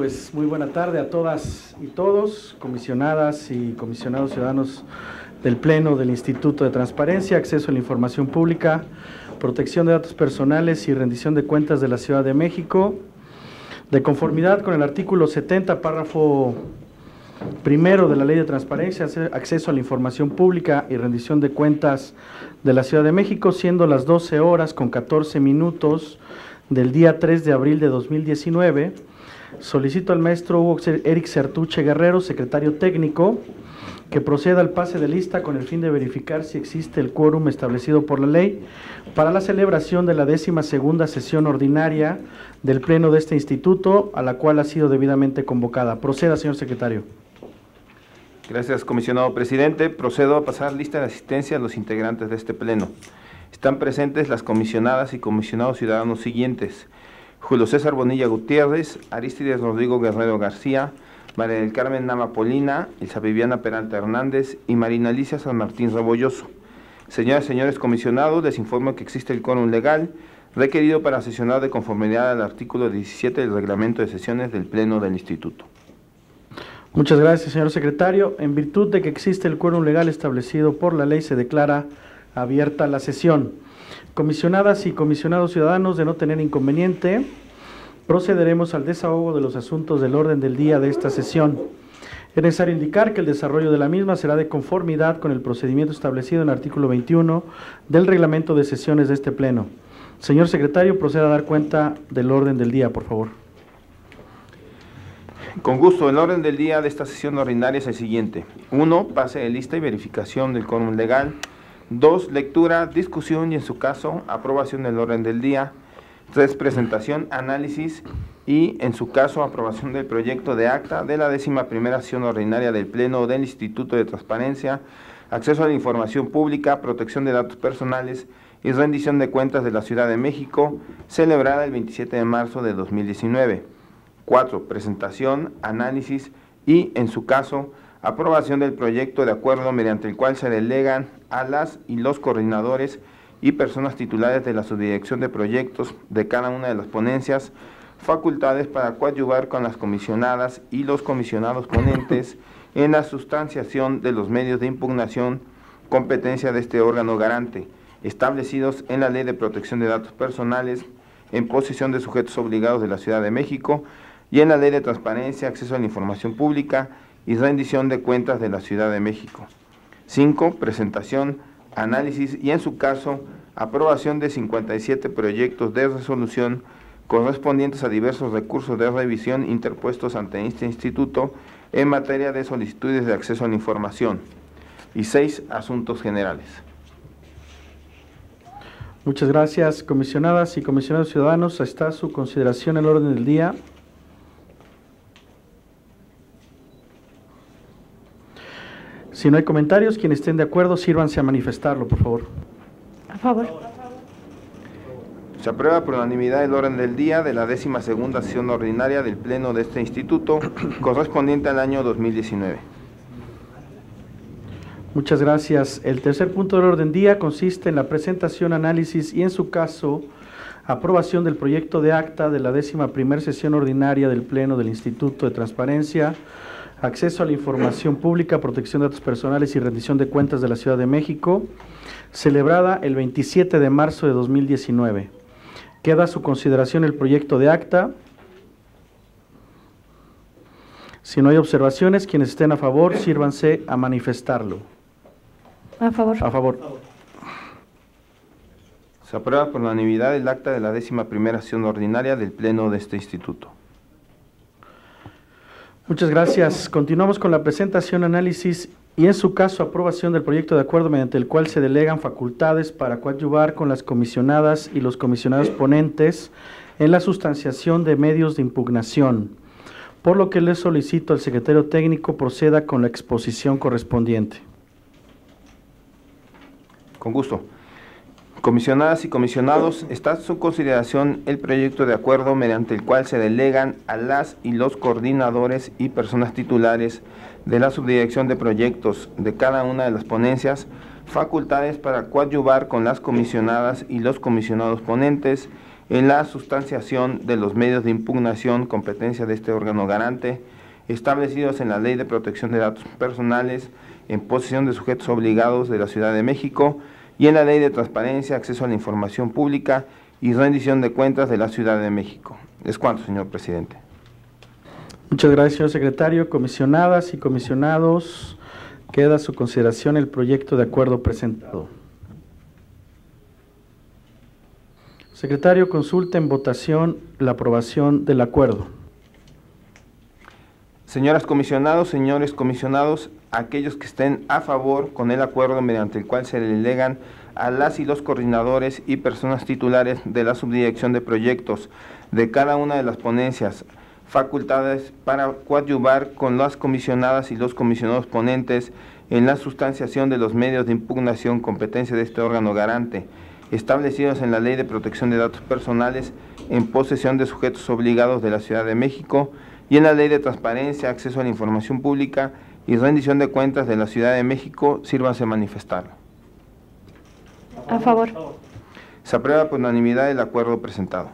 pues muy buena tarde a todas y todos, comisionadas y comisionados ciudadanos del Pleno del Instituto de Transparencia, Acceso a la Información Pública, Protección de Datos Personales y Rendición de Cuentas de la Ciudad de México. De conformidad con el artículo 70, párrafo primero de la Ley de Transparencia, Acceso a la Información Pública y Rendición de Cuentas de la Ciudad de México, siendo las 12 horas con 14 minutos del día 3 de abril de 2019, solicito al maestro Hugo Eric Certuche Guerrero, secretario técnico, que proceda al pase de lista con el fin de verificar si existe el quórum establecido por la ley para la celebración de la 12ª sesión ordinaria del Pleno de este instituto, a la cual ha sido debidamente convocada. Proceda, señor secretario. Gracias, comisionado presidente. Procedo a pasar lista de asistencia a los integrantes de este Pleno. Están presentes las comisionadas y comisionados ciudadanos siguientes: Julio César Bonilla Gutiérrez, Arístides Rodrigo Guerrero García, María del Carmen Nama Polina, Elsa Viviana Peralta Hernández y Marina Alicia San Martín Rebolloso. Señoras y señores comisionados, les informo que existe el quórum legal requerido para sesionar de conformidad al artículo 17 del reglamento de sesiones del Pleno del Instituto. Muchas gracias, señor secretario. En virtud de que existe el quórum legal establecido por la ley, se declara abierta la sesión. Comisionadas y comisionados ciudadanos, de no tener inconveniente, procederemos al desahogo de los asuntos del orden del día de esta sesión. Es necesario indicar que el desarrollo de la misma será de conformidad con el procedimiento establecido en el artículo 21 del reglamento de sesiones de este Pleno. Señor secretario, proceda a dar cuenta del orden del día, por favor. Con gusto, el orden del día de esta sesión ordinaria es el siguiente: 1. Pase de lista y verificación del quórum legal. 2. Lectura, discusión y, en su caso, aprobación del orden del día. 3. Presentación, análisis y, en su caso, aprobación del proyecto de acta de la 11ª sesión ordinaria del Pleno del Instituto de Transparencia, Acceso a la Información Pública, Protección de Datos Personales y Rendición de Cuentas de la Ciudad de México, celebrada el 27 de marzo de 2019. 4. Presentación, análisis y, en su caso, aprobación del proyecto de acuerdo mediante el cual se delegan a las y los coordinadores y personas titulares de la subdirección de proyectos de cada una de las ponencias facultades para coadyuvar con las comisionadas y los comisionados ponentes en la sustanciación de los medios de impugnación, competencia de este órgano garante, establecidos en la Ley de Protección de Datos Personales, en posesión de sujetos obligados de la Ciudad de México y en la Ley de Transparencia, Acceso a la Información Pública y Rendición de Cuentas de la Ciudad de México. 5. Presentación, análisis y, en su caso, aprobación de 57 proyectos de resolución correspondientes a diversos recursos de revisión interpuestos ante este instituto en materia de solicitudes de acceso a la información. Y 6. Asuntos generales. Muchas gracias, comisionadas y comisionados ciudadanos. Está a su consideración el orden del día. Si no hay comentarios, quienes estén de acuerdo, sírvanse a manifestarlo, por favor. A favor. Se aprueba por unanimidad el orden del día de la 12ª sesión ordinaria del Pleno de este instituto, correspondiente al año 2019. Muchas gracias. El tercer punto del orden del día consiste en la presentación, análisis y, en su caso, aprobación del proyecto de acta de la 11ª sesión ordinaria del Pleno del Instituto de Transparencia, Acceso a la Información Pública, Protección de Datos Personales y Rendición de Cuentas de la Ciudad de México, celebrada el 27 de marzo de 2019. Queda a su consideración el proyecto de acta. Si no hay observaciones, quienes estén a favor, sírvanse a manifestarlo. A favor. A favor. Se aprueba por unanimidad el acta de la 11ª sesión ordinaria del Pleno de este instituto. Muchas gracias. Continuamos con la presentación, análisis y, en su caso, aprobación del proyecto de acuerdo mediante el cual se delegan facultades para coadyuvar con las comisionadas y los comisionados ponentes en la sustanciación de medios de impugnación, por lo que le solicito al secretario técnico proceda con la exposición correspondiente. Con gusto. Comisionadas y comisionados, está a su consideración el proyecto de acuerdo mediante el cual se delegan a las y los coordinadores y personas titulares de la subdirección de proyectos de cada una de las ponencias facultades para coadyuvar con las comisionadas y los comisionados ponentes en la sustanciación de los medios de impugnación, competencia de este órgano garante, establecidos en la Ley de Protección de Datos Personales en posesión de sujetos obligados de la Ciudad de México y en la Ley de Transparencia, Acceso a la Información Pública y Rendición de Cuentas de la Ciudad de México. Es cuanto, señor presidente. Muchas gracias, señor secretario. Comisionadas y comisionados, queda a su consideración el proyecto de acuerdo presentado. Secretario, consulta en votación la aprobación del acuerdo. Señoras comisionados, señores comisionados, aquellos que estén a favor con el acuerdo mediante el cual se delegan a las y los coordinadores y personas titulares de la subdirección de proyectos de cada una de las ponencias facultades para coadyuvar con las comisionadas y los comisionados ponentes en la sustanciación de los medios de impugnación competencia de este órgano garante, establecidos en la Ley de Protección de Datos Personales en posesión de sujetos obligados de la Ciudad de México y en la Ley de Transparencia, Acceso a la Información Pública y Rendición de Cuentas de la Ciudad de México, sírvanse manifestarlo. A favor. Se aprueba por unanimidad el acuerdo presentado.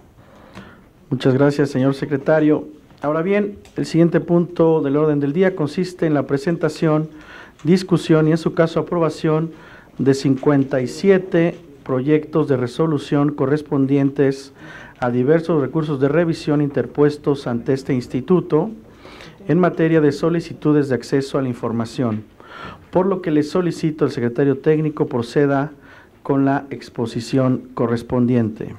Muchas gracias, señor secretario. Ahora bien, el siguiente punto del orden del día consiste en la presentación, discusión y en su caso aprobación de 57 proyectos de resolución correspondientes a diversos recursos de revisión interpuestos ante este instituto en materia de solicitudes de acceso a la información, por lo que le solicito al secretario técnico proceda con la exposición correspondiente.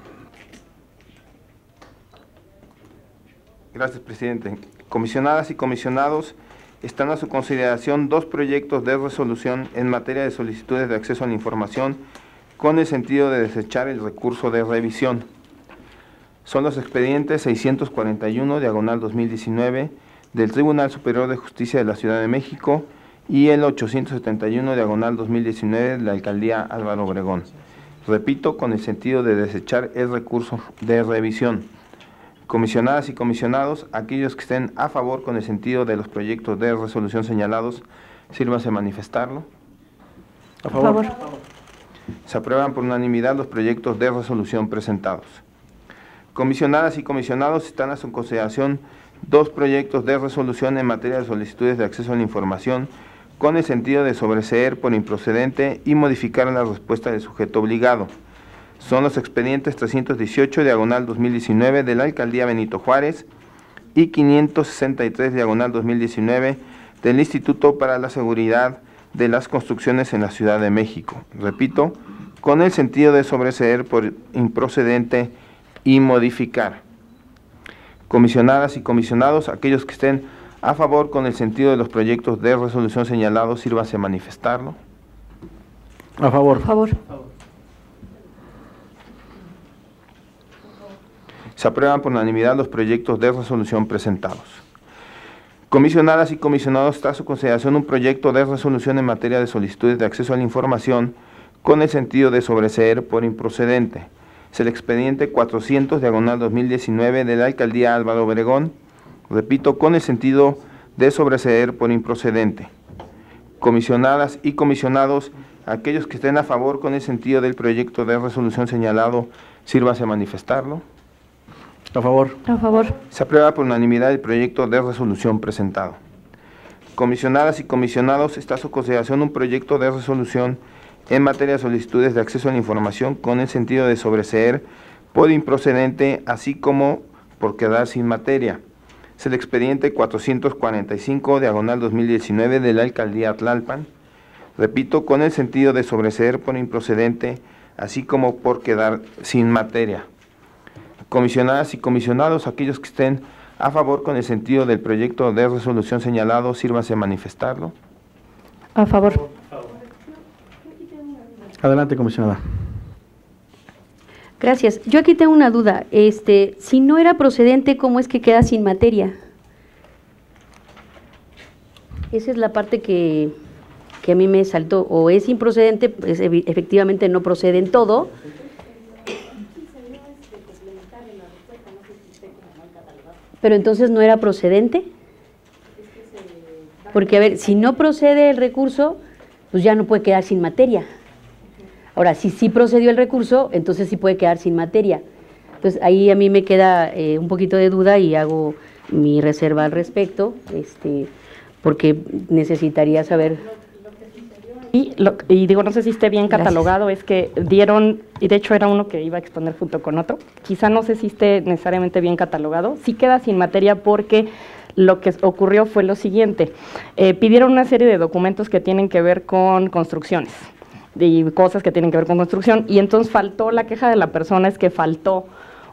Gracias, presidente. Comisionadas y comisionados, están a su consideración dos proyectos de resolución en materia de solicitudes de acceso a la información con el sentido de desechar el recurso de revisión. Son los expedientes 641, diagonal 2019, del Tribunal Superior de Justicia de la Ciudad de México y el 871, diagonal 2019, de la Alcaldía Álvaro Obregón. Repito, con el sentido de desechar el recurso de revisión. Comisionadas y comisionados, aquellos que estén a favor con el sentido de los proyectos de resolución señalados, sírvase manifestarlo. A favor. Se aprueban por unanimidad los proyectos de resolución presentados. Comisionadas y comisionados, están a su consideración dos proyectos de resolución en materia de solicitudes de acceso a la información con el sentido de sobreseer por improcedente y modificar la respuesta del sujeto obligado. Son los expedientes 318, diagonal 2019, de la Alcaldía Benito Juárez y 563, diagonal 2019, del Instituto para la Seguridad de las Construcciones en la Ciudad de México. Repito, con el sentido de sobreseer por improcedente y modificar. Comisionadas y comisionados, aquellos que estén a favor con el sentido de los proyectos de resolución señalados, sírvase manifestarlo. A favor. A favor. Se aprueban por unanimidad los proyectos de resolución presentados. Comisionadas y comisionados, está a su consideración un proyecto de resolución en materia de solicitudes de acceso a la información con el sentido de sobreseer por improcedente. Es el expediente 400, diagonal 2019, de la Alcaldía Álvaro Obregón. Repito, con el sentido de sobreseer por improcedente. Comisionadas y comisionados, aquellos que estén a favor con el sentido del proyecto de resolución señalado, sírvase manifestarlo. A favor. A favor. Se aprueba por unanimidad el proyecto de resolución presentado. Comisionadas y comisionados, está a su consideración un proyecto de resolución en materia de solicitudes de acceso a la información con el sentido de sobreseer por improcedente, así como por quedar sin materia. Es el expediente 445, diagonal 2019, de la Alcaldía Tlalpan. Repito, con el sentido de sobreseer por improcedente, así como por quedar sin materia. Comisionadas y comisionados, aquellos que estén a favor con el sentido del proyecto de resolución señalado, sírvase manifestarlo. A favor. Adelante, comisionada. Gracias. Yo aquí tengo una duda. Si no era procedente, ¿cómo es que queda sin materia? Esa es la parte que a mí me saltó. O es improcedente, pues efectivamente no procede en todo. Pero entonces no era procedente. Porque, a ver, si no procede el recurso, pues ya no puede quedar sin materia. Ahora, si sí procedió el recurso, entonces sí puede quedar sin materia. Entonces, ahí a mí me queda un poquito de duda y hago mi reserva al respecto, porque necesitaría saber. Y digo, no sé si esté bien catalogado, Gracias. es que dieron, y de hecho era uno que iba a exponer junto con otro, quizá no sé si esté necesariamente bien catalogado, sí queda sin materia porque lo que ocurrió fue lo siguiente, pidieron una serie de documentos que tienen que ver con construcciones, y cosas que tienen que ver con construcción, y entonces faltó, la queja de la persona es que faltó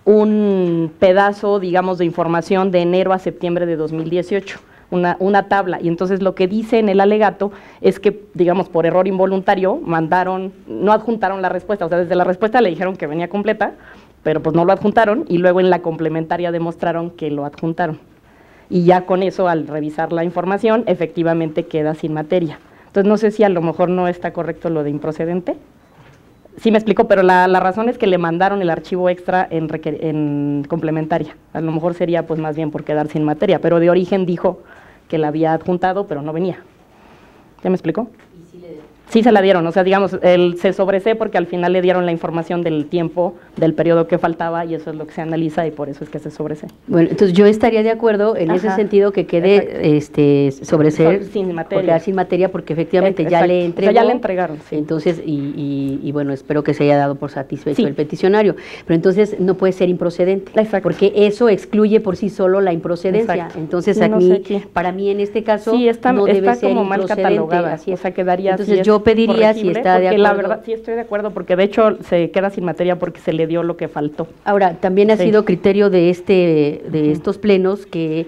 un pedazo, digamos, de información de enero a septiembre de 2018, una tabla, y entonces lo que dice en el alegato es que, digamos, por error involuntario, no adjuntaron la respuesta, o sea, desde la respuesta le dijeron que venía completa, pero pues no lo adjuntaron, y luego en la complementaria demostraron que lo adjuntaron. Y ya con eso, al revisar la información, efectivamente queda sin materia. Entonces, no sé si a lo mejor no está correcto lo de improcedente. Sí me explico, pero la razón es que le mandaron el archivo extra en complementaria. A lo mejor sería pues más bien por quedar sin materia, pero de origen dijo que la había adjuntado, pero no venía. ¿Ya me explico? Sí se la dieron, o sea, digamos, se sobresee porque al final le dieron la información del tiempo, del periodo que faltaba, y eso es lo que se analiza y por eso es que se sobresee. Bueno, entonces yo estaría de acuerdo en ese Ajá. sentido que quede sobreseer Sin materia. por quedar sin materia, porque efectivamente ya Exacto. le O sea, entregó. ya le entregaron, sí. Entonces, y bueno, espero que se haya dado por satisfecho Sí. el peticionario. Pero entonces no puede ser improcedente, Exacto. porque eso excluye por sí solo la improcedencia. Exacto. Entonces, Sí, no aquí, sé qué. para mí en este caso, Sí, está no debe está ser como mal improcedente. catalogada, Así es. o sea, quedaría Entonces, si es yo pediría, si corregible, está de porque acuerdo. la verdad, sí estoy de acuerdo, porque de hecho se queda sin materia porque se le dio lo que faltó. Ahora, también ha Sí. sido criterio de estos plenos que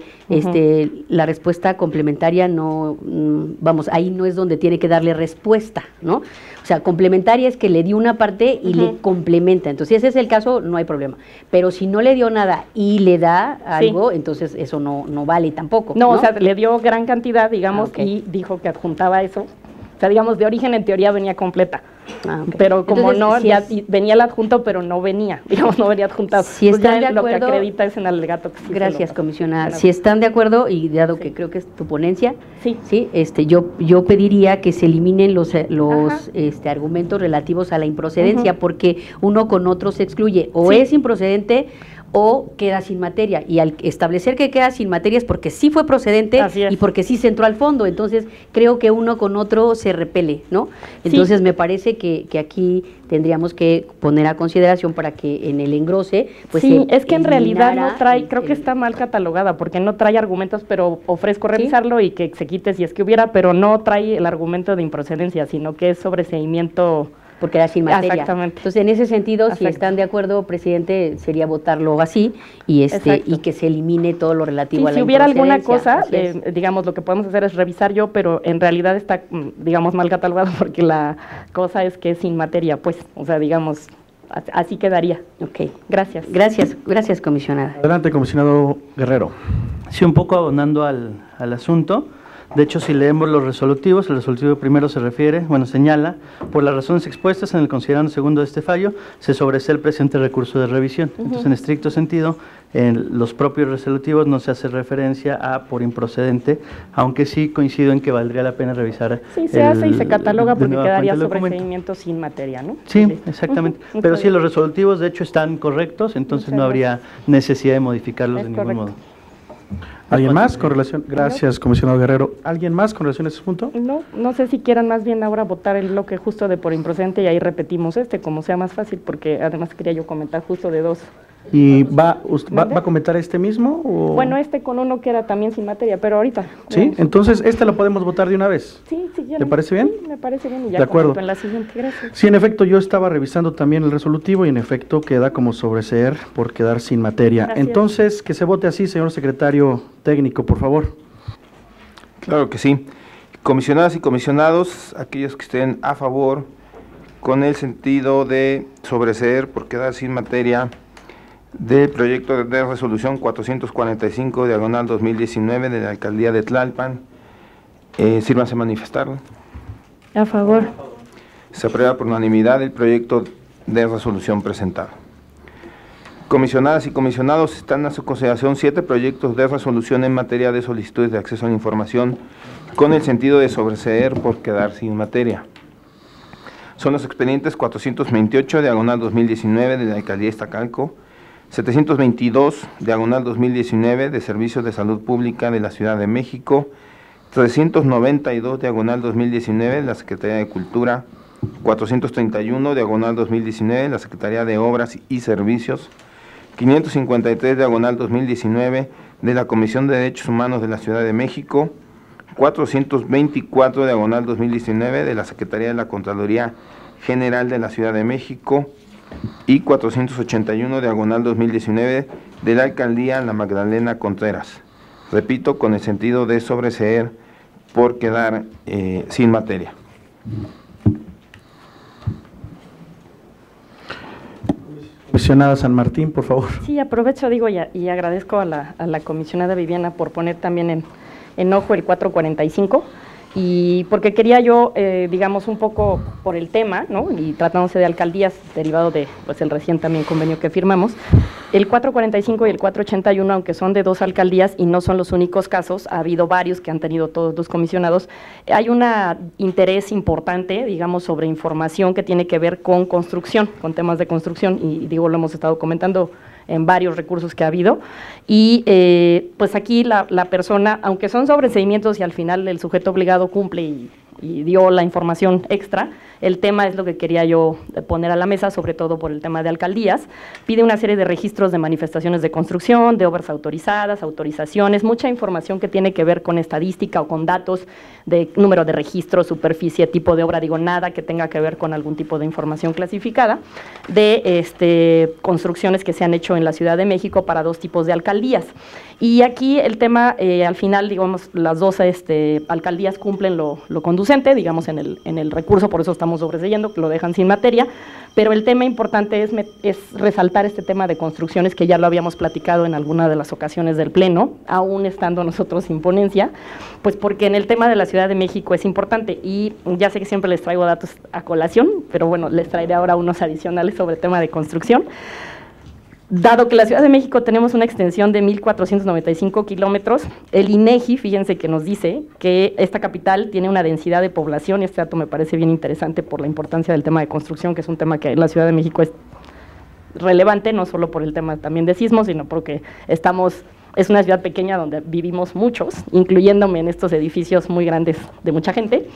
la respuesta complementaria no, vamos, ahí no es donde tiene que darle respuesta, ¿no? O sea, complementaria es que le dio una parte y le complementa. Entonces, si ese es el caso, no hay problema. Pero si no le dio nada y le da algo, entonces eso no vale tampoco. No, o sea, le dio gran cantidad, digamos, ok. y dijo que adjuntaba eso. O sea, digamos, de origen en teoría venía completa. Ok. Pero como Entonces, no, si ya es- venía el adjunto, pero no venía, digamos, no venía adjuntado. Si Pues están ya de lo que acuerdo- acredita es en el alegato que sí se Gracias, lo- comisionada. Gracias. Si están de acuerdo, y dado que creo que es tu ponencia, Sí. yo pediría que se eliminen los Ajá. argumentos relativos a la improcedencia, Ujú. porque uno con otro se excluye, o Sí. es improcedente o queda sin materia, y al establecer que queda sin materia es porque sí fue procedente Así es. y porque sí se entró al fondo. Entonces creo que uno con otro se repele, ¿no? Entonces me parece que aquí tendríamos que poner a consideración para que en el engrose pues sí, se es que en realidad no eliminara trae, creo que está mal catalogada, porque no trae argumentos, pero ofrezco revisarlo y que se quite si es que hubiera, pero no trae el argumento de improcedencia, sino que es sobreseimiento. porque era sin materia. Exactamente. Entonces, en ese sentido, si Exacto. están de acuerdo, presidente, sería votarlo así y Exacto. y que se elimine todo lo relativo Sí, a la si hubiera alguna improcedencia. cosa, Así es. digamos, lo que podemos hacer es revisar yo, pero en realidad está, digamos, mal catalogado porque la cosa es que es sin materia, pues, o sea, digamos, así quedaría. Ok. Gracias. Gracias, comisionada. Adelante, comisionado Guerrero. Sí, un poco abonando al asunto. De hecho, si leemos los resolutivos, el resolutivo primero se refiere, señala, por las razones expuestas en el considerando segundo de este fallo, se sobresee el presente recurso de revisión. Entonces, en estricto sentido, en los propios resolutivos no se hace referencia a por improcedente, aunque sí coincido en que valdría la pena revisar. Sí, se hace y se de cataloga porque nueva quedaría cuenta el documento. sobreseimiento sin materia, ¿no? Sí, Listo. exactamente. Ujú, Pero está sí, bien. los resolutivos de hecho están correctos, entonces Muchas no habría necesidad de modificarlos Es de ningún correcto. modo. ¿Alguien más con relación? Gracias, comisionado Guerrero. ¿Alguien más con relación a ese punto? No sé si quieran más bien ahora votar el bloque justo de por improcedente y ahí repetimos como sea más fácil, porque además quería yo comentar justo de dos. ¿Y va ¿Mande? a comentar este mismo? O? Bueno, con uno que era también sin materia, pero ahorita. ¿Sí? veamos. Entonces, ¿esta lo podemos votar de una vez? Sí, ya ¿Le no- parece bien? Sí, me parece bien y ya De acuerdo. comento en la siguiente. Gracias. Sí, en efecto, yo estaba revisando también el resolutivo y en efecto queda como sobreseer por quedar sin materia. Gracias. Entonces, que se vote así, señor secretario técnico, por favor. Claro que sí. Comisionadas y comisionados, aquellos que estén a favor, con el sentido de sobreseer por quedar sin materia del proyecto de resolución 445, diagonal 2019, de la Alcaldía de Tlalpan, sírvanse a manifestarlo. A favor. Se aprueba por unanimidad el proyecto de resolución presentado. Comisionadas y comisionados, están a su consideración 7 proyectos de resolución en materia de solicitudes de acceso a la información con el sentido de sobreseer por quedar sin materia. son los expedientes 428, diagonal 2019, de la Alcaldía Iztacalco, 722, diagonal 2019, de Servicios de Salud Pública de la Ciudad de México, 392, diagonal 2019, de la Secretaría de Cultura, 431, diagonal 2019, de la Secretaría de Obras y Servicios, 553, diagonal 2019, de la Comisión de Derechos Humanos de la Ciudad de México, 424, diagonal 2019, de la Secretaría de la Contraloría General de la Ciudad de México, y 481, diagonal 2019, de la Alcaldía La Magdalena Contreras. Repito, con el sentido de sobreseer por quedar sin materia. Comisionada San Martín, por favor. Sí, aprovecho, digo, y agradezco a la comisionada Viviana por poner también en ojo el 445, y porque quería yo, digamos, un poco por el tema, ¿no?, y tratándose de alcaldías, derivado de pues el recién también convenio que firmamos, el 445 y el 481, aunque son de dos alcaldías y no son los únicos casos, ha habido varios que han tenido todos los comisionados, hay un interés importante, digamos, sobre información que tiene que ver con construcción, con temas de construcción, y digo, lo hemos estado comentando en varios recursos que ha habido, y pues aquí la persona, aunque son sobreseimientos y al final el sujeto obligado cumple y dio la información extra, el tema es lo que quería yo poner a la mesa, sobre todo por el tema de alcaldías. Pide una serie de registros de manifestaciones de construcción, de obras autorizadas, autorizaciones, mucha información que tiene que ver con estadística o con datos de número de registros, superficie, tipo de obra, digo, nada que tenga que ver con algún tipo de información clasificada, de construcciones que se han hecho en la Ciudad de México para dos tipos de alcaldías. Y aquí el tema, al final, digamos, las dos alcaldías cumplen lo conducente, digamos, en el recurso, por eso estamos sobreseyendo, que lo dejan sin materia, pero el tema importante es resaltar este tema de construcciones, que ya lo habíamos platicado en alguna de las ocasiones del Pleno, aún estando nosotros sin ponencia, pues porque en el tema de la Ciudad de México es importante, y ya sé que siempre les traigo datos a colación, pero bueno, les traeré ahora unos adicionales sobre el tema de construcción. Dado que la Ciudad de México tenemos una extensión de 1,495 kilómetros, el INEGI, fíjense que nos dice que esta capital tiene una densidad de población, y este dato me parece bien interesante por la importancia del tema de construcción, que es un tema que en la Ciudad de México es relevante, no solo por el tema también de sismos, sino porque es una ciudad pequeña donde vivimos muchos, incluyéndome en estos edificios muy grandes de mucha gente,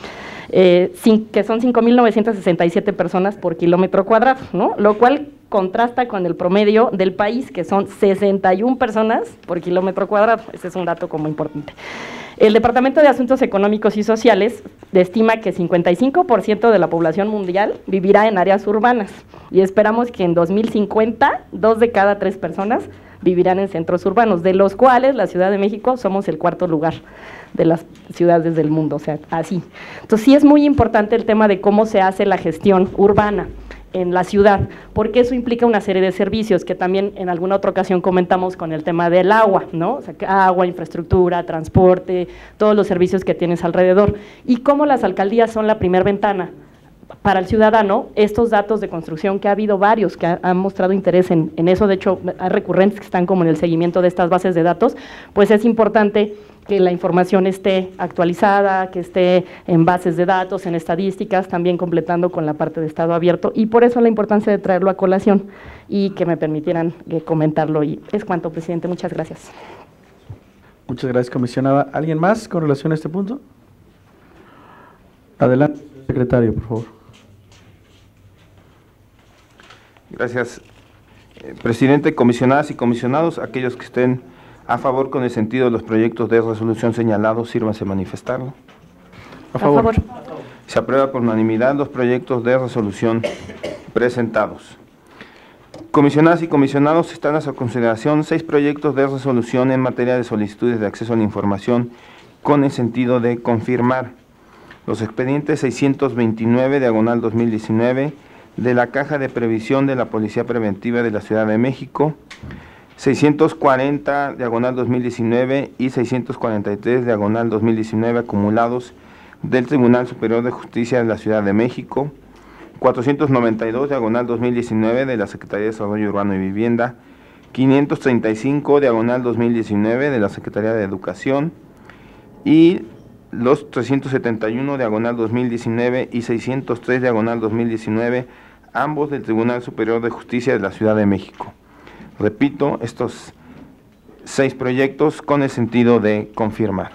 que son 5,967 personas por kilómetro cuadrado, ¿no?, lo cual contrasta con el promedio del país, que son 61 personas por kilómetro cuadrado. Ese es un dato como importante. El Departamento de Asuntos Económicos y Sociales estima que 55% de la población mundial vivirá en áreas urbanas, y esperamos que en 2050, 2 de cada 3 personas vivirán en centros urbanos, de los cuales la Ciudad de México somos el 4º lugar de las ciudades del mundo, o sea, así. Entonces sí es muy importante el tema de cómo se hace la gestión urbana en la ciudad, porque eso implica una serie de servicios que también en alguna otra ocasión comentamos con el tema del agua, ¿no? O sea, agua, infraestructura, transporte, todos los servicios que tienes alrededor, y cómo las alcaldías son la primera ventana para el ciudadano. Estos datos de construcción, que ha habido varios que han mostrado interés en eso, de hecho hay recurrentes que están como en el seguimiento de estas bases de datos, pues es importante que la información esté actualizada, que esté en bases de datos, en estadísticas, también completando con la parte de estado abierto, y por eso la importancia de traerlo a colación y que me permitieran comentarlo. Y es cuanto, presidente, muchas gracias. Muchas gracias, comisionada. ¿Alguien más con relación a este punto? Adelante, secretario, por favor. Gracias, presidente, comisionadas y comisionados. Aquellos que estén a favor con el sentido de los proyectos de resolución señalados, sírvanse a manifestarlo. A favor. Se aprueba por unanimidad los proyectos de resolución presentados. Comisionadas y comisionados, están a su consideración 6 proyectos de resolución en materia de solicitudes de acceso a la información con el sentido de confirmar los expedientes 629, diagonal 2019, de la Caja de Previsión de la Policía Preventiva de la Ciudad de México, 640, diagonal 2019, y 643, diagonal 2019, acumulados del Tribunal Superior de Justicia de la Ciudad de México, 492, diagonal 2019, de la Secretaría de Desarrollo Urbano y Vivienda, 535, diagonal 2019, de la Secretaría de Educación, y los 371 diagonal 2019 y 603 diagonal 2019, ambos del Tribunal Superior de Justicia de la Ciudad de México. Repito, estos 6 proyectos con el sentido de confirmar.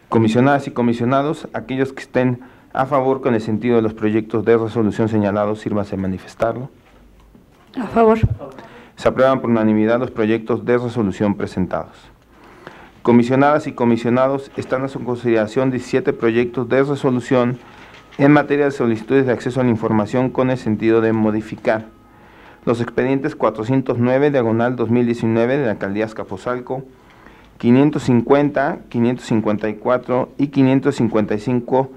Comisionadas y comisionados, aquellos que estén a favor con el sentido de los proyectos de resolución señalados, sírvanse a manifestarlo. A favor. Se aprueban por unanimidad los proyectos de resolución presentados. Comisionadas y comisionados, están a su consideración 17 proyectos de resolución en materia de solicitudes de acceso a la información con el sentido de modificar los expedientes 409 diagonal 2019 de la Alcaldía Azcapotzalco, 550, 554 y 555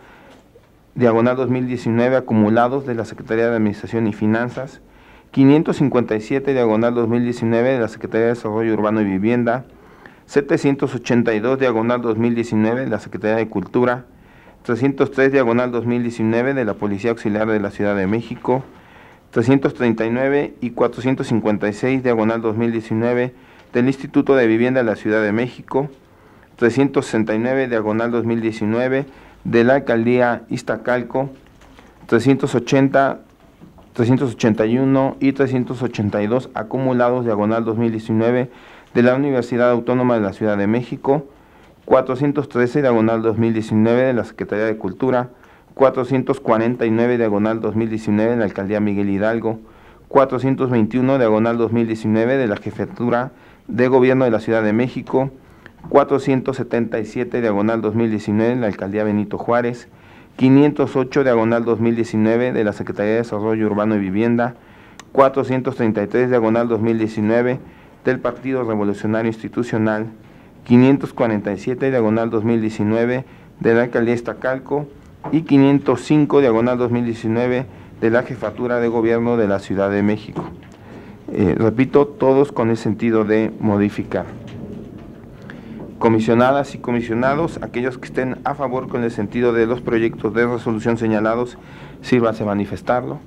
diagonal 2019 acumulados de la Secretaría de Administración y Finanzas, 557 diagonal 2019 de la Secretaría de Desarrollo Urbano y Vivienda, 782 diagonal 2019 de la Secretaría de Cultura, 303 diagonal 2019 de la Policía Auxiliar de la Ciudad de México, 339 y 456 diagonal 2019 del Instituto de Vivienda de la Ciudad de México, 369 diagonal 2019 de la Alcaldía Iztacalco, 380, 381 y 382 acumulados diagonal 2019 de la Universidad Autónoma de la Ciudad de México, 413 diagonal 2019 de la Secretaría de Cultura, 449 diagonal 2019 de la Alcaldía Miguel Hidalgo, 421 diagonal 2019 de la Jefatura de Gobierno de la Ciudad de México, 477 diagonal 2019 de la Alcaldía Benito Juárez, 508 diagonal 2019 de la Secretaría de Desarrollo Urbano y Vivienda, 433 diagonal 2019 del Partido Revolucionario Institucional, 547 diagonal 2019 de la Alcaldía Iztacalco y 505 diagonal 2019 de la Jefatura de Gobierno de la Ciudad de México. Repito, todos con el sentido de modificar. Comisionadas y comisionados, aquellos que estén a favor con el sentido de los proyectos de resolución señalados, sírvanse a manifestarlo.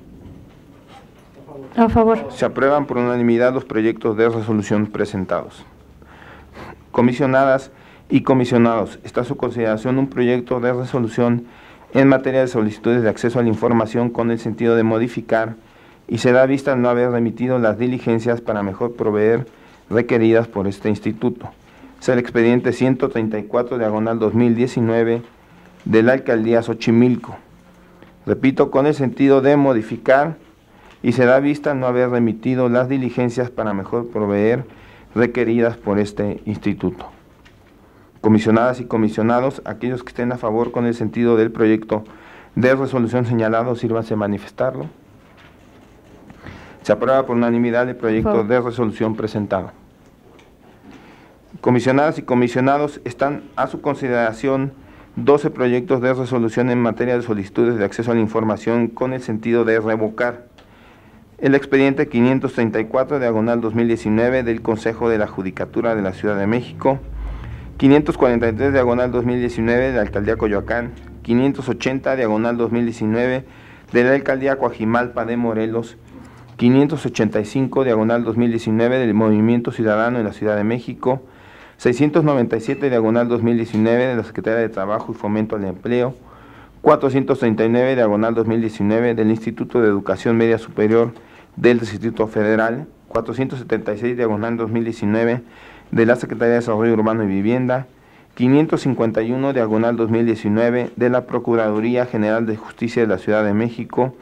A favor. Se aprueban por unanimidad los proyectos de resolución presentados. Comisionadas y comisionados, está a su consideración un proyecto de resolución en materia de solicitudes de acceso a la información con el sentido de modificar y se da vista al no haber remitido las diligencias para mejor proveer requeridas por este instituto. Es el expediente 134 diagonal 2019 de la Alcaldía Xochimilco. Repito, con el sentido de modificar y se da vista al no haber remitido las diligencias para mejor proveer requeridas por este instituto. Comisionadas y comisionados, aquellos que estén a favor con el sentido del proyecto de resolución señalado, sírvanse a manifestarlo. Se aprueba por unanimidad el proyecto de resolución presentado. Comisionadas y comisionados, están a su consideración 12 proyectos de resolución en materia de solicitudes de acceso a la información con el sentido de revocar el expediente 534 diagonal 2019 del Consejo de la Judicatura de la Ciudad de México, 543 diagonal 2019 de la Alcaldía Coyoacán, 580 diagonal 2019 de la Alcaldía Coajimalpa de Morelos, 585 diagonal 2019 del Movimiento Ciudadano en la Ciudad de México, 697 diagonal 2019 de la Secretaría de Trabajo y Fomento al Empleo, 439 diagonal 2019 del Instituto de Educación Media Superior del Distrito Federal, 476 diagonal 2019 de la Secretaría de Desarrollo Urbano y Vivienda, 551 diagonal 2019 de la Procuraduría General de Justicia de la Ciudad de México,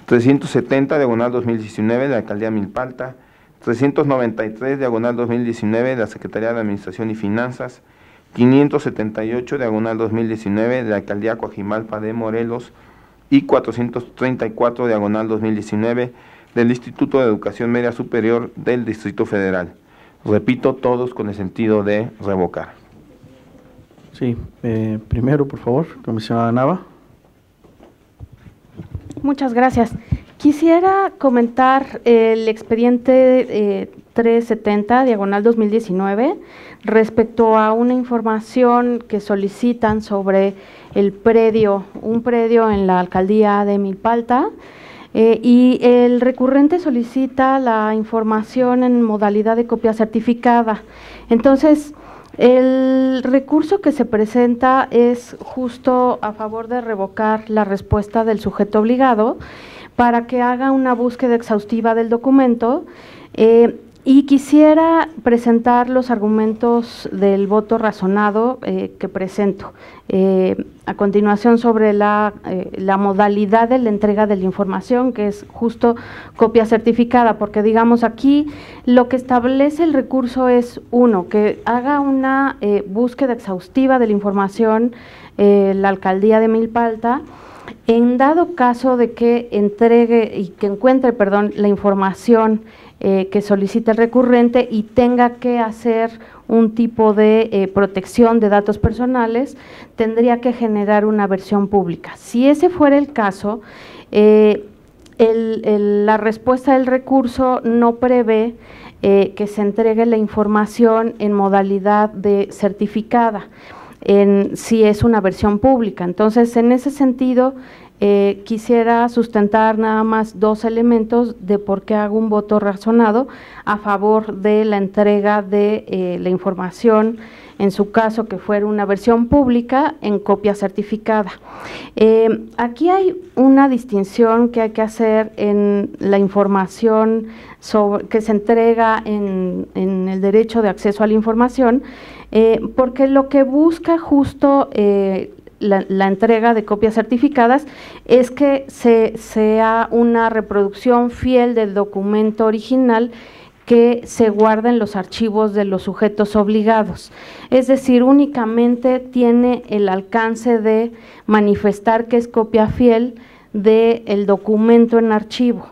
370 diagonal 2019 de la Alcaldía Milpalta, 393 diagonal 2019 de la Secretaría de Administración y Finanzas, 578 diagonal 2019 de la Alcaldía Coajimalpa de Morelos y 434 diagonal 2019 del Instituto de Educación Media Superior del Distrito Federal. Repito, todos con el sentido de revocar. Sí, primero, por favor, comisionada Nava. Muchas gracias. Quisiera comentar el expediente 370, diagonal 2019, respecto a una información que solicitan sobre el predio, un predio en la alcaldía de Milpalta, y el recurrente solicita la información en modalidad de copia certificada. Entonces, El recurso que se presenta es justo a favor de revocar la respuesta del sujeto obligado para que haga una búsqueda exhaustiva del documento, y quisiera presentar los argumentos del voto razonado que presento. A continuación, sobre la modalidad de la entrega de la información, que es justo copia certificada, porque digamos aquí lo que establece el recurso es, uno, que haga una búsqueda exhaustiva de la información la alcaldía de Milpalta, en dado caso de que entregue y que encuentre, perdón, la información que solicita el recurrente y tenga que hacer un tipo de protección de datos personales, tendría que generar una versión pública. Si ese fuera el caso, la respuesta del recurso no prevé que se entregue la información en modalidad de certificada, si es una versión pública. Entonces, en ese sentido, quisiera sustentar nada más dos elementos de por qué hago un voto razonado a favor de la entrega de la información, en su caso que fuera una versión pública, en copia certificada. Aquí hay una distinción que hay que hacer en la información que se entrega en el derecho de acceso a la información, porque lo que busca justo la entrega de copias certificadas es que sea una reproducción fiel del documento original que se guarda en los archivos de los sujetos obligados. Es decir, únicamente tiene el alcance de manifestar que es copia fiel del documento en archivo.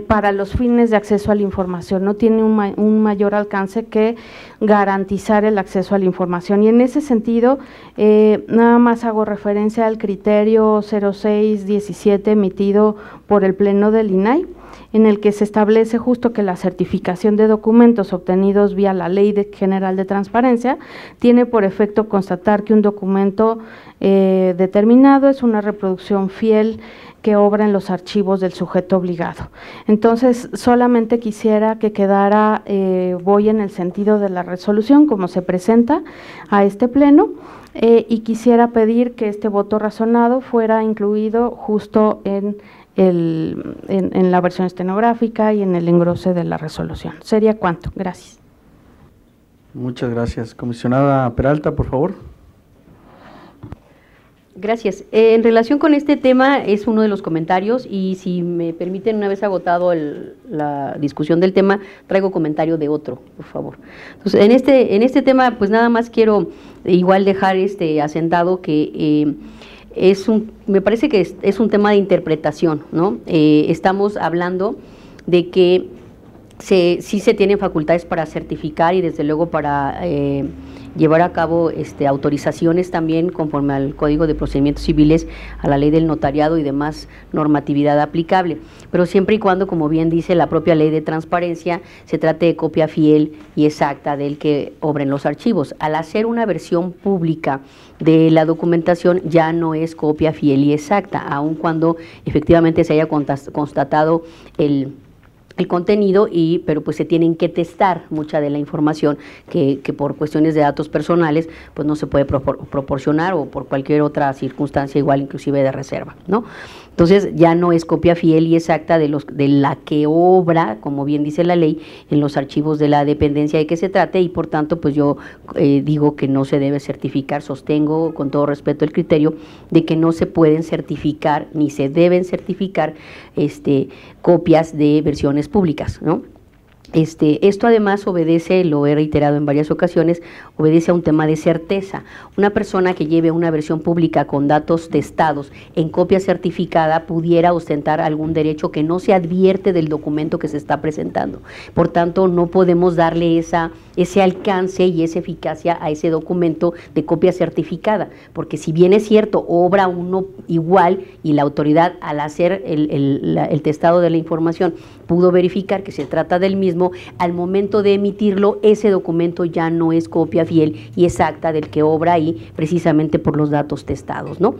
Para los fines de acceso a la información, no tiene un mayor alcance que garantizar el acceso a la información. Y en ese sentido, nada más hago referencia al criterio 0617 emitido por el Pleno del INAI, en el que se establece justo que la certificación de documentos obtenidos vía la Ley General de Transparencia tiene por efecto constatar que un documento determinado es una reproducción fiel que obra en los archivos del sujeto obligado. Entonces, solamente quisiera que quedara, voy en el sentido de la resolución como se presenta a este pleno, y quisiera pedir que este voto razonado fuera incluido justo en la versión estenográfica y en el engrose de la resolución. ¿Sería cuánto? Gracias. Muchas gracias. Comisionada Peralta, por favor. Gracias. En relación con este tema, es uno de los comentarios, y si me permiten, una vez agotado la discusión del tema, traigo comentario de otro, por favor. Entonces, en este tema, pues nada más quiero igual dejar asentado que me parece que es un tema de interpretación, ¿no? Estamos hablando de que sí se tienen facultades para certificar y desde luego para llevar a cabo autorizaciones también conforme al Código de Procedimientos Civiles, a la Ley del Notariado y demás normatividad aplicable, pero siempre y cuando, como bien dice la propia Ley de Transparencia, se trate de copia fiel y exacta del que obra en los archivos. Al hacer una versión pública de la documentación ya no es copia fiel y exacta, aun cuando efectivamente se haya constatado el contenido, pero pues se tienen que testar mucha de la información que por cuestiones de datos personales pues no se puede proporcionar, o por cualquier otra circunstancia igual, inclusive de reserva, ¿no? Entonces ya no es copia fiel y exacta de la que obra, como bien dice la ley, en los archivos de la dependencia de que se trate, y por tanto pues yo digo que no se debe certificar. Sostengo con todo respeto el criterio de que no se pueden certificar ni se deben certificar copias de versiones públicas, ¿no? Esto además obedece, lo he reiterado en varias ocasiones, obedece a un tema de certeza. Una persona que lleve una versión pública con datos testados en copia certificada pudiera ostentar algún derecho que no se advierte del documento que se está presentando. Por tanto, no podemos darle ese alcance y esa eficacia a ese documento de copia certificada, porque si bien es cierto, obra uno igual y la autoridad, al hacer el testado de la información, pudo verificar que se trata del mismo, al momento de emitirlo, ese documento ya no es copia fiel y exacta del que obra ahí, precisamente por los datos testados, ¿no?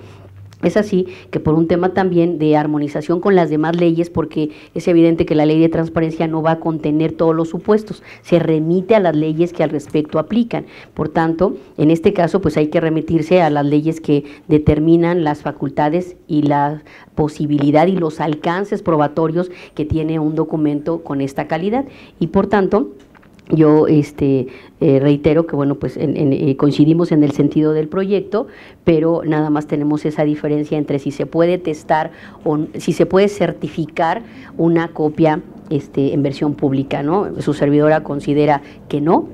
Es así que por un tema también de armonización con las demás leyes, porque es evidente que la ley de transparencia no va a contener todos los supuestos, se remite a las leyes que al respecto aplican. Por tanto, en este caso, pues hay que remitirse a las leyes que determinan las facultades y la posibilidad y los alcances probatorios que tiene un documento con esta calidad. Y por tanto, yo reitero que bueno, pues coincidimos en el sentido del proyecto, pero nada más tenemos esa diferencia entre si se puede testar o si se puede certificar una copia en versión pública, ¿no? Su servidora considera que no,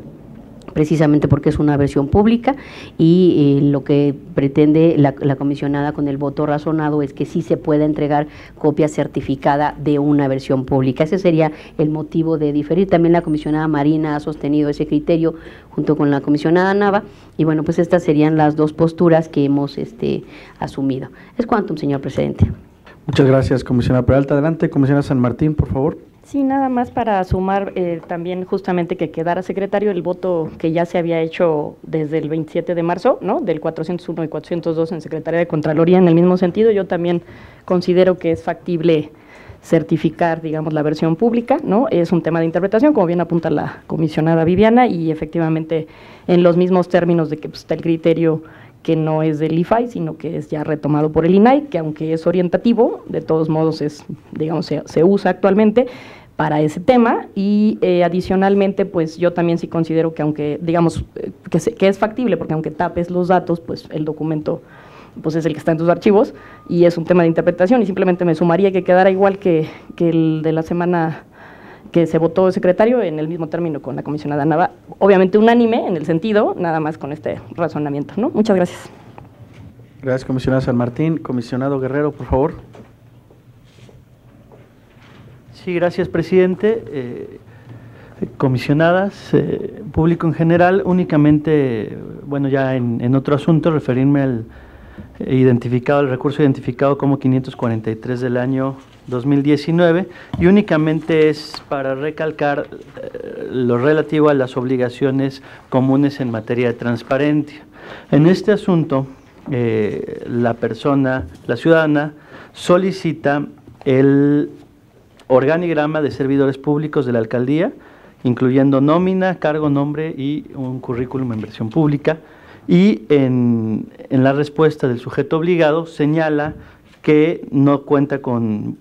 precisamente porque es una versión pública, y lo que pretende la comisionada con el voto razonado es que sí se pueda entregar copia certificada de una versión pública. Ese sería el motivo de diferir. También la comisionada Marina ha sostenido ese criterio junto con la comisionada Nava, y bueno, pues estas serían las dos posturas que hemos asumido. Es cuanto, señor presidente. Muchas gracias, comisionada Peralta. Adelante, comisionada San Martín, por favor. Sí, nada más para sumar también justamente que quedara secretario el voto que ya se había hecho desde el 27 de marzo, ¿no? Del 401 y 402 en Secretaría de Contraloría, en el mismo sentido. Yo también considero que es factible certificar, digamos, la versión pública, ¿no? Es un tema de interpretación, como bien apunta la comisionada Viviana, y efectivamente en los mismos términos de que pues, está el criterio que no es del IFAI, sino que es ya retomado por el INAI, que aunque es orientativo, de todos modos es, digamos, se usa actualmente para ese tema. Y adicionalmente, pues yo también sí considero que aunque, digamos, que es factible, porque aunque tapes los datos, pues el documento pues es el que está en tus archivos, y es un tema de interpretación, y simplemente me sumaría que quedara igual que el de la semana que se votó el secretario, en el mismo término con la comisionada Nava, obviamente unánime en el sentido, nada más con este razonamiento, ¿no? Muchas gracias. Gracias, comisionada San Martín. Comisionado Guerrero, por favor. Sí, gracias, presidente. Comisionadas, público en general, únicamente, bueno, ya en otro asunto, referirme al el recurso identificado como 543 del año 2019, y únicamente es para recalcar lo relativo a las obligaciones comunes en materia de transparencia. En este asunto, la ciudadana, solicita el organigrama de servidores públicos de la alcaldía, incluyendo nómina, cargo, nombre y un currículum en versión pública, y en la respuesta del sujeto obligado señala que no cuenta con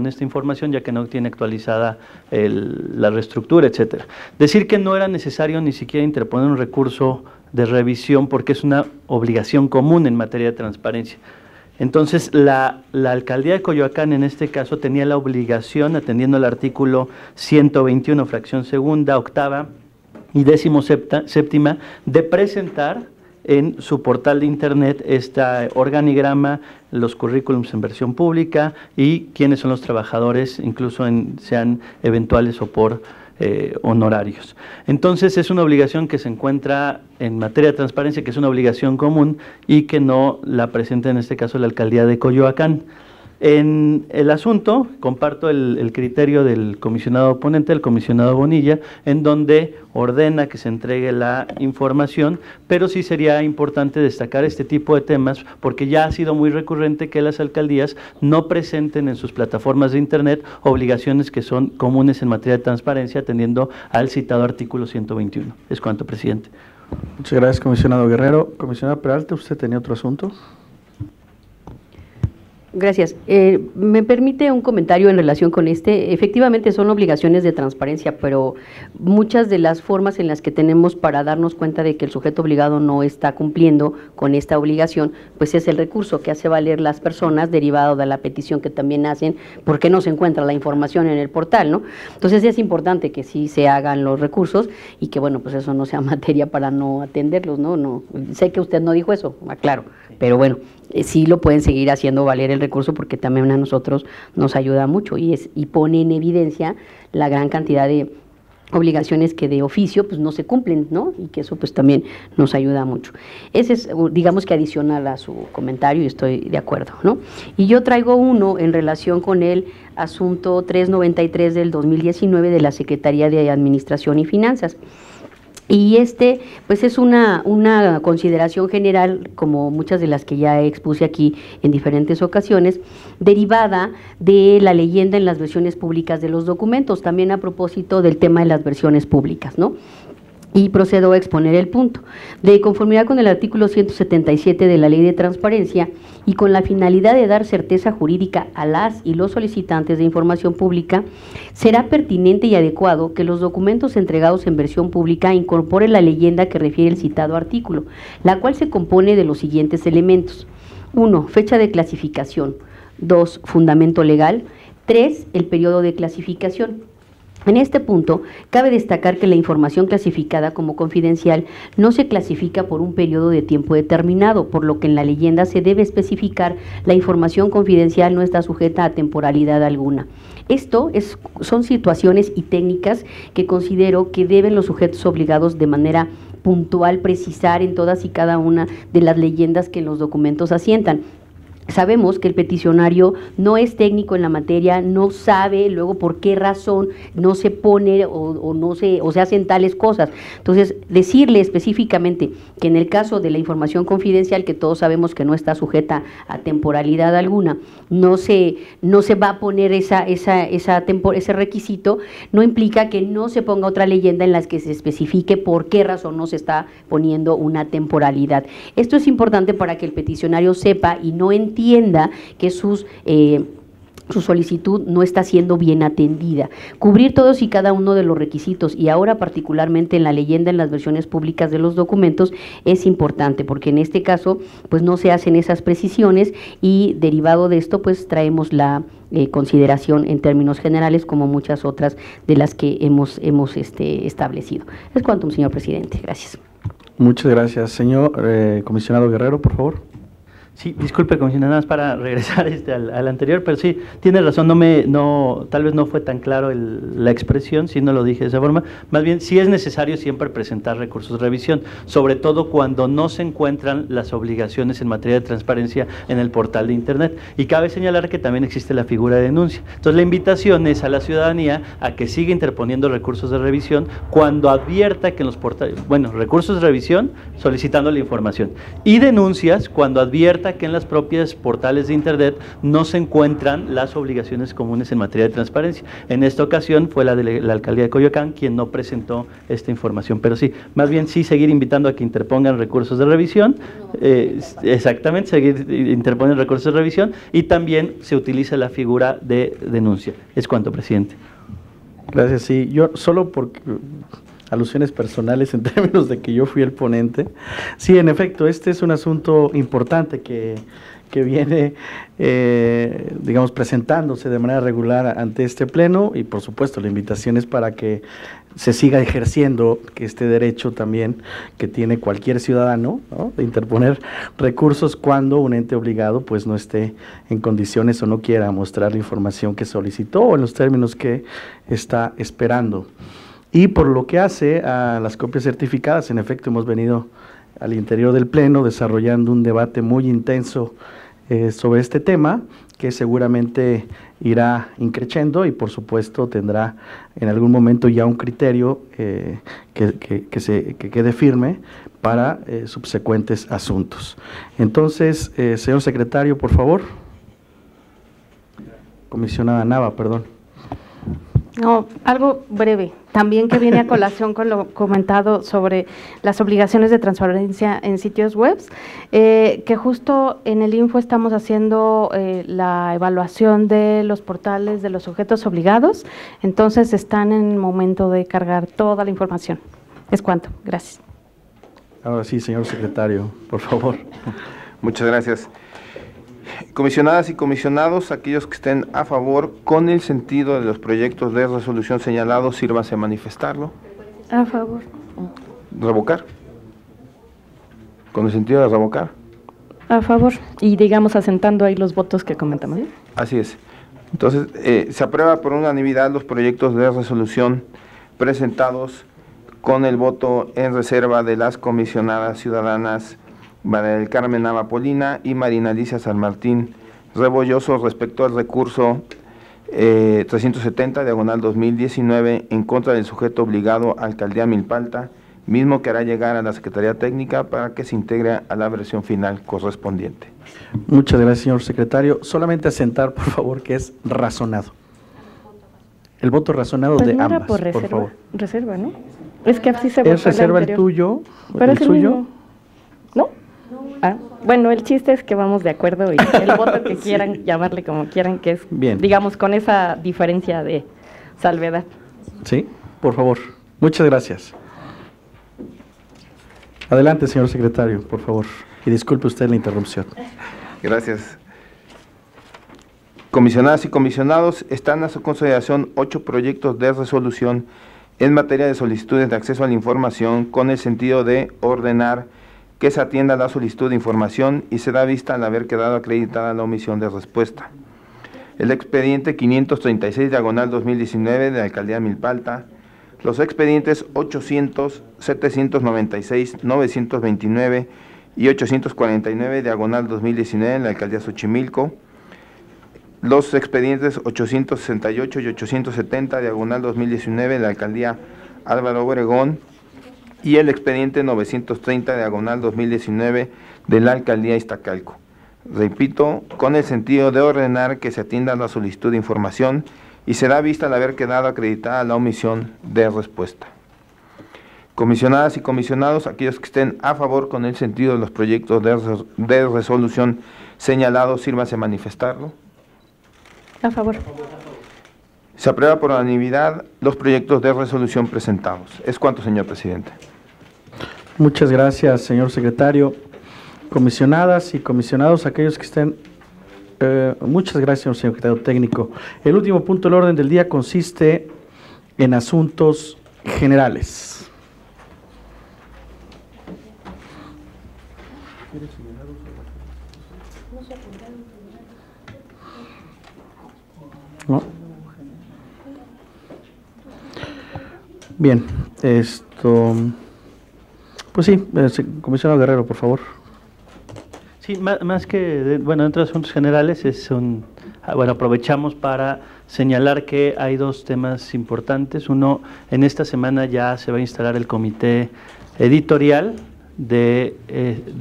esta información, ya que no tiene actualizada la reestructura, etcétera. Decir que no era necesario ni siquiera interponer un recurso de revisión porque es una obligación común en materia de transparencia. Entonces, la alcaldía de Coyoacán, en este caso, tenía la obligación, atendiendo al artículo 121, fracción segunda, octava y 17ª, de presentar en su portal de internet este organigrama, los currículums en versión pública y quiénes son los trabajadores, incluso sean eventuales o por honorarios. Entonces es una obligación que se encuentra en materia de transparencia, que es una obligación común y que no la presenta en este caso la alcaldía de Coyoacán. En el asunto, comparto el criterio del comisionado oponente, el comisionado Bonilla, en donde ordena que se entregue la información, pero sí sería importante destacar este tipo de temas, porque ya ha sido muy recurrente que las alcaldías no presenten en sus plataformas de internet obligaciones que son comunes en materia de transparencia, atendiendo al citado artículo 121. Es cuanto, presidente. Muchas gracias, comisionado Guerrero. Comisionada Peralta, ¿usted tenía otro asunto? Gracias. Me permite un comentario en relación con efectivamente son obligaciones de transparencia, pero muchas de las formas en las que tenemos para darnos cuenta de que el sujeto obligado no está cumpliendo con esta obligación, pues es el recurso que hace valer las personas derivado de la petición que también hacen, porque no se encuentra la información en el portal, ¿no? Entonces es importante que sí se hagan los recursos y que, bueno, pues eso no sea materia para no atenderlos, ¿no? No, sé que usted no dijo eso, aclaro, pero bueno, sí lo pueden seguir haciendo valer el recurso, porque también a nosotros nos ayuda mucho y pone en evidencia la gran cantidad de obligaciones que de oficio pues no se cumplen, ¿no? Y que eso pues también nos ayuda mucho. Ese es, digamos, que adicional a su comentario, y estoy de acuerdo, ¿no? Y yo traigo uno en relación con el asunto 393 del 2019 de la Secretaría de Administración y Finanzas. Y pues es una consideración general, como muchas de las que ya expuse aquí en diferentes ocasiones, derivada de la leyenda en las versiones públicas de los documentos, también a propósito del tema de las versiones públicas, ¿no? Y procedo a exponer el punto. De conformidad con el artículo 177 de la Ley de Transparencia y con la finalidad de dar certeza jurídica a las y los solicitantes de información pública, será pertinente y adecuado que los documentos entregados en versión pública incorporen la leyenda que refiere el citado artículo, la cual se compone de los siguientes elementos: 1. Fecha de clasificación. 2. Fundamento legal. 3. El periodo de clasificación. En este punto, cabe destacar que la información clasificada como confidencial no se clasifica por un periodo de tiempo determinado, por lo que en la leyenda se debe especificar la información confidencial no está sujeta a temporalidad alguna. Esto son situaciones y técnicas que considero que deben los sujetos obligados de manera puntual precisar en todas y cada una de las leyendas que en los documentos asientan. Sabemos que el peticionario no es técnico en la materia, no sabe luego por qué razón no se pone o se hacen tales cosas. Entonces, decirle específicamente que en el caso de la información confidencial, que todos sabemos que no está sujeta a temporalidad alguna, no se va a poner ese requisito, no implica que no se ponga otra leyenda en la que se especifique por qué razón no se está poniendo una temporalidad. Esto es importante para que el peticionario sepa y no entienda que su solicitud no está siendo bien atendida. Cubrir todos y cada uno de los requisitos, y ahora particularmente en la leyenda en las versiones públicas de los documentos, es importante, porque en este caso pues no se hacen esas precisiones y derivado de esto pues traemos la consideración en términos generales, como muchas otras de las que hemos establecido. Es cuanto, señor presidente. Gracias. Muchas gracias. Señor comisionado Guerrero, por favor. Sí, disculpe, comisionado, nada más para regresar al anterior, pero sí, tiene razón, tal vez no fue tan claro la expresión, si no lo dije de esa forma. Más bien, sí es necesario siempre presentar recursos de revisión, sobre todo cuando no se encuentran las obligaciones en materia de transparencia en el portal de Internet. Y cabe señalar que también existe la figura de denuncia. Entonces, la invitación es a la ciudadanía a que siga interponiendo recursos de revisión cuando advierta que en los portales, recursos de revisión solicitando la información, y denuncias cuando advierta que en las propias portales de Internet no se encuentran las obligaciones comunes en materia de transparencia. En esta ocasión fue la alcaldía de Coyoacán quien no presentó esta información, pero sí, más bien sí seguir invitando a que interpongan recursos de revisión, exactamente, seguir interponiendo recursos de revisión, y también se utiliza la figura de denuncia. Es cuanto, presidente. Gracias, sí, yo solo por alusiones personales en términos de que yo fui el ponente. Sí, en efecto, este es un asunto importante que viene, digamos, presentándose de manera regular ante este pleno, y por supuesto la invitación es para que se siga ejerciendo este derecho también que tiene cualquier ciudadano, ¿no?, de interponer recursos cuando un ente obligado pues no esté en condiciones o no quiera mostrar la información que solicitó o en los términos que está esperando. Y por lo que hace a las copias certificadas, en efecto hemos venido al interior del Pleno desarrollando un debate muy intenso sobre este tema, que seguramente irá increciendo y por supuesto tendrá en algún momento ya un criterio que quede firme para subsecuentes asuntos. Entonces, señor secretario, por favor. Comisionada Nava, perdón. No, algo breve, también que viene a colación con lo comentado sobre las obligaciones de transparencia en sitios web, que justo en el Info estamos haciendo la evaluación de los portales de los sujetos obligados, entonces están en el momento de cargar toda la información. Es cuanto, gracias. Ahora sí, señor secretario, por favor. Muchas gracias. Comisionadas y comisionados, aquellos que estén a favor con el sentido de los proyectos de resolución señalados, sírvase a manifestarlo. A favor. ¿Revocar? ¿Con el sentido de revocar? A favor. Y digamos asentando ahí los votos que comentamos. Así es. Entonces, se aprueba por unanimidad los proyectos de resolución presentados con el voto en reserva de las comisionadas ciudadanas María del Carmen Nava Polina y Marina Alicia San Martín Rebolloso respecto al recurso 370/2019 en contra del sujeto obligado Alcaldía Milpalta, mismo que hará llegar a la Secretaría Técnica para que se integre a la versión final correspondiente. Muchas gracias, señor secretario. Solamente asentar, por favor, que es razonado. El voto razonado Pues de no era ambas, por por favor. reserva, ¿no? Es que así se votó ¿Es reserva el anterior. tuyo? Pero ¿El es el suyo? mismo. ¿No? Ah, bueno, el chiste es que vamos de acuerdo y el voto que quieran, llamarle como quieran, que es, Bien. digamos, con esa diferencia de salvedad. Sí, por favor. Muchas gracias. Adelante, señor secretario, por favor. Y disculpe usted la interrupción. Gracias. Comisionadas y comisionados, están a su consideración 8 proyectos de resolución en materia de solicitudes de acceso a la información con el sentido de ordenar que se atienda la solicitud de información y se da vista al haber quedado acreditada la omisión de respuesta. El expediente 536/2019 de la Alcaldía de Milpalta, los expedientes 800, 796, 929 y 849/2019 en la Alcaldía Xochimilco, los expedientes 868 y 870/2019 de la Alcaldía Álvaro Obregón y el expediente 930/2019 de la Alcaldía Iztacalco. Repito, con el sentido de ordenar que se atienda la solicitud de información y se da vista al haber quedado acreditada la omisión de respuesta. Comisionadas y comisionados, aquellos que estén a favor con el sentido de los proyectos de resolución señalados, sírvanse a manifestarlo. A favor. Se aprueba por unanimidad los proyectos de resolución presentados. Es cuanto, señor presidente. Muchas gracias, señor secretario. Comisionadas y comisionados, aquellos que estén... muchas gracias, señor secretario técnico. El último punto del orden del día consiste en asuntos generales. ¿No? Bien, pues sí, comisionado Guerrero, por favor. Sí, más que, bueno, dentro de asuntos generales, bueno, aprovechamos para señalar que hay 2 temas importantes. Uno, en esta semana ya se va a instalar el comité editorial de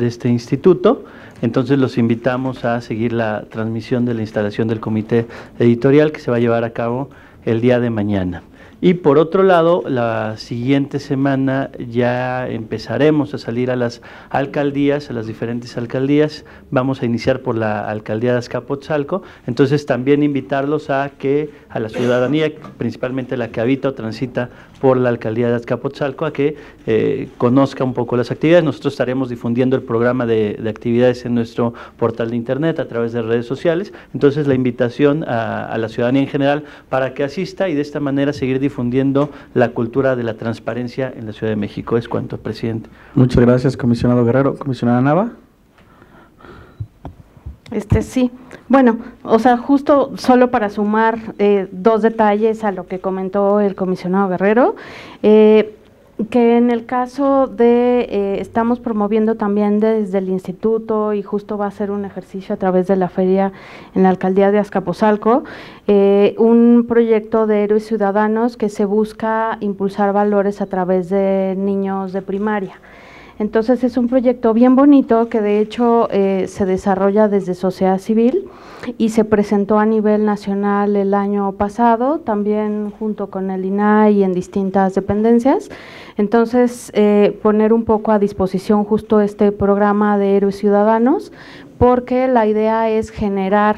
este instituto, entonces los invitamos a seguir la transmisión de la instalación del comité editorial que se va a llevar a cabo el día de mañana. Y por otro lado, la siguiente semana ya empezaremos a salir a las alcaldías, a las diferentes alcaldías. Vamos a iniciar por la alcaldía de Azcapotzalco. Entonces también invitarlos a la ciudadanía, principalmente la que habita o transita por la alcaldía de Azcapotzalco, a que conozca un poco las actividades. Nosotros estaremos difundiendo el programa de actividades en nuestro portal de internet a través de redes sociales. Entonces la invitación a la ciudadanía en general para que asista y de esta manera seguir difundiendo la cultura de la transparencia en la Ciudad de México. Es cuanto, presidente. Muchas gracias, comisionado Guerrero. Comisionada Nava. Sí, bueno, o sea, justo solo para sumar 2 detalles a lo que comentó el comisionado Guerrero, que en el caso de, estamos promoviendo también desde el instituto y justo va a ser un ejercicio a través de la feria en la alcaldía de Azcapotzalco, un proyecto de héroes ciudadanos que se busca impulsar valores a través de niños de primaria. Entonces es un proyecto bien bonito que de hecho se desarrolla desde sociedad civil y se presentó a nivel nacional el año pasado, también junto con el INAI y en distintas dependencias. Entonces poner un poco a disposición justo este programa de héroes ciudadanos, porque la idea es generar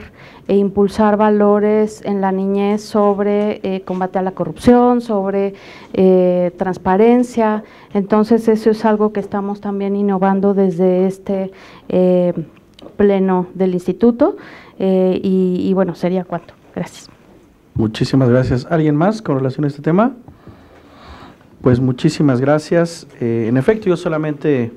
e impulsar valores en la niñez sobre combate a la corrupción, sobre transparencia. Entonces eso es algo que estamos también innovando desde este pleno del instituto y bueno, sería cuanto. Gracias. Muchísimas gracias. ¿Alguien más con relación a este tema? Pues muchísimas gracias. En efecto, yo solamente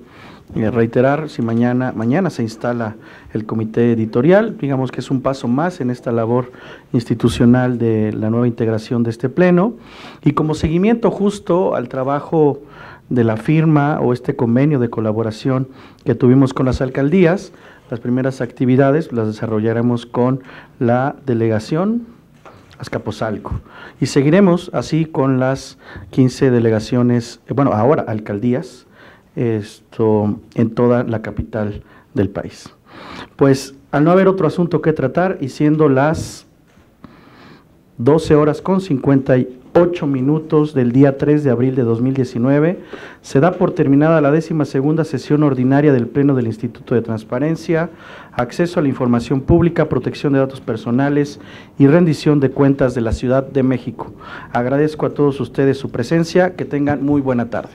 reiterar, si mañana se instala el comité editorial, digamos que es un paso más en esta labor institucional de la nueva integración de este pleno, y como seguimiento justo al trabajo de la firma o este convenio de colaboración que tuvimos con las alcaldías, las primeras actividades las desarrollaremos con la delegación Azcapotzalco. Y seguiremos así con las 15 delegaciones, bueno, ahora alcaldías, en toda la capital del país. Pues al no haber otro asunto que tratar y siendo las 12:58 del día 3 de abril de 2019, se da por terminada la 12ª sesión ordinaria del Pleno del Instituto de Transparencia, Acceso a la Información Pública, Protección de Datos Personales y Rendición de Cuentas de la Ciudad de México. Agradezco a todos ustedes su presencia, que tengan muy buena tarde.